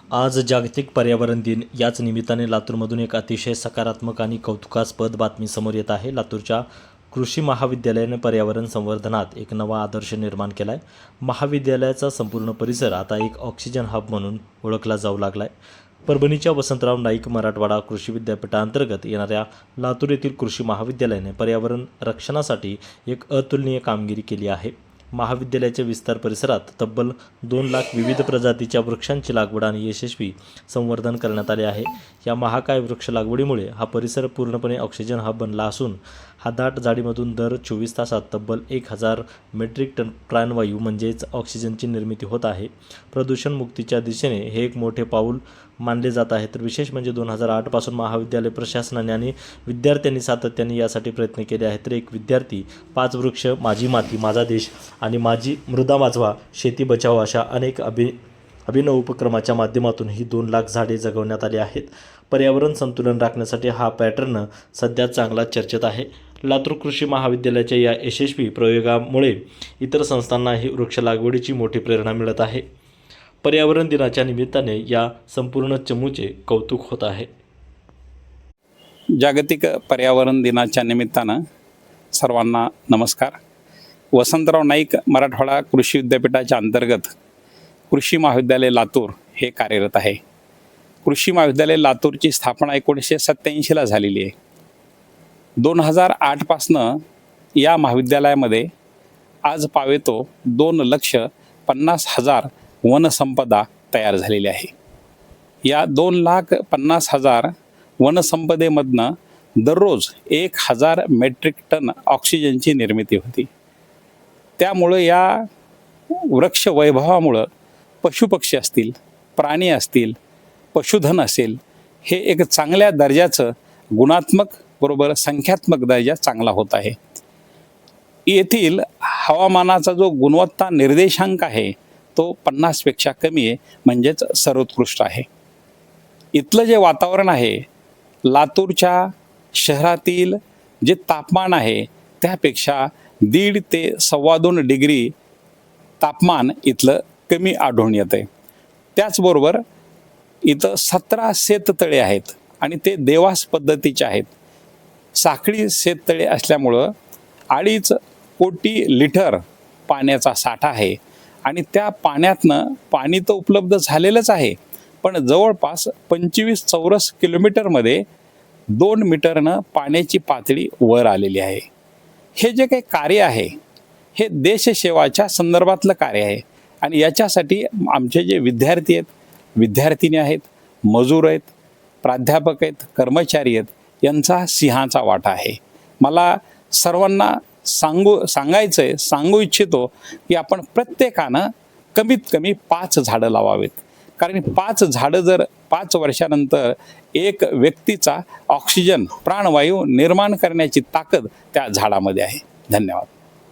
आज जागतिक पर्यावरण दिन. याच निमित्ताने लातूरमधून एक अतिशय सकारात्मक आणि कौतुकास्पद बातमी समोर येत आहे. लातूरच्या कृषी महाविद्यालयाने पर्यावरण संवर्धनात एक नवा आदर्श निर्माण केला आहे. महाविद्यालयाचा संपूर्ण परिसर आता एक ऑक्सिजन हब म्हणून ओळखला जाऊ लागला आहे. परभणीच्या वसंतराव नाईक मराठवाडा कृषी विद्यापीठांतर्गत येणाऱ्या लातूर येथील कृषी महाविद्यालयाने पर्यावरण रक्षणासाठी एक अतुलनीय कामगिरी केली आहे. महाविद्यालयाच्या विस्तार परिसरात तब्बल 2 लाख विविध प्रजातीच्या वृक्षांची लागवड आणि यशस्वी संवर्धन करण्यात आले आहे. या महाकाय वृक्ष लागवडीमुळे हा परिसर पूर्णपणे ऑक्सिजन हब बनला असून हा दाट झाडीमधून दर 24 तासात तब्बल 1000 मेट्रिक टन प्राणवायू म्हणजेच ऑक्सिजनची निर्मिती होत आहे. प्रदूषण मुक्तीच्या दिशेने हे एक मोठे पाऊल मानले जात आहे. तर विशेष म्हणजे 2008 पासून महाविद्यालय प्रशासनाने आणि विद्यार्थ्यांनी सातत्याने यासाठी प्रयत्न केले आहेत. तर एक विद्यार्थी 5 वृक्ष, माझी माती माझा देश आणि माझी मृदा वाचवा, शेती बचाव अशा अनेक अभिनव उपक्रमाच्या माध्यमातून ही 2 लाख झाडे जगवण्यात आली आहेत. पर्यावरण संतुलन राखण्यासाठी हा पॅटर्न सध्या चांगला चर्चेत आहे. लातूर कृषी महाविद्यालयाच्या या यशस्वी प्रयोगामुळे इतर संस्थांनाही वृक्ष लागवडीची मोठी प्रेरणा मिळत आहे. पर्यावरण दिनाच्या निमित्ताने या संपूर्ण चमूचे कौतुक होत आहे. जागतिक पर्यावरण दिनाच्या निमित्तानं सर्वांना नमस्कार. वसंतराव नाईक मराठवाडा कृषी विद्यापीठाच्या अंतर्गत कृषी महाविद्यालय लातूर हे कार्यरत आहे. कृषी महाविद्यालय लातूरची स्थापना 1987ला झालेली आहे. 2008 पासनं या महाविद्यालयामध्ये आज पावेतो 2,50,000 वनसंपदा तयार झालेली आहे. या 2,50,000 वनसंपदेमधनं दररोज 1000 मेट्रिक टन ऑक्सिजनची निर्मिती होती. त्यामुळं या वृक्ष वैभवामुळं पशुपक्षी असतील, प्राणी असतील, पशुधन असेल, हे एक चांगल्या दर्जाचं गुणात्मक बरोबर संख्यात्मक दर्जा चांगला होत आहे. येथील हवामानाचा जो गुणवत्ता निर्देशांक आहे तो 50 पेक्षा कमी आहे, म्हणजेच सर्वोत्कृष्ट आहे. इथलं जे वातावरण आहे, लातूरच्या शहरातील जे तापमान आहे त्यापेक्षा 1.5 ते 2.25 डिग्री तापमान इथलं कमी आढळून येतं आहे. त्याचबरोबर इथं 17 शेततळे आहेत आणि ते देवास पद्धतीचे आहेत. साखळी शेततळे असल्यामुळं 2.5 कोटी लिटर पाण्याचा साठा आहे आणि त्या पाण्यातनं पाणी तर उपलब्ध झालेलंच आहे, पण जवळपास 25 चौरस किलोमीटरमध्ये 2 मीटरनं पाण्याची पातळी वर आलेली आहे. हे जे काही कार्य आहे हे देशसेवाच्या संदर्भातलं कार्य आहे आणि याच्यासाठी आमचे जे विद्यार्थी आहेत, विद्यार्थिनी आहेत, मजूर आहेत, प्राध्यापक आहेत, कर्मचारी आहेत, यांचा सिंहाचा वाटा आहे. मला सर्वांना सांगू इच्छितो की आपण प्रत्येकानं कमीत कमी 5 झाडं लावावेत. कारण 5 झाडं जर 5 वर्षानंतर एक व्यक्तीचा ऑक्सिजन प्राणवायू निर्माण करण्याची ताकद त्या झाडामध्ये आहे. धन्यवाद.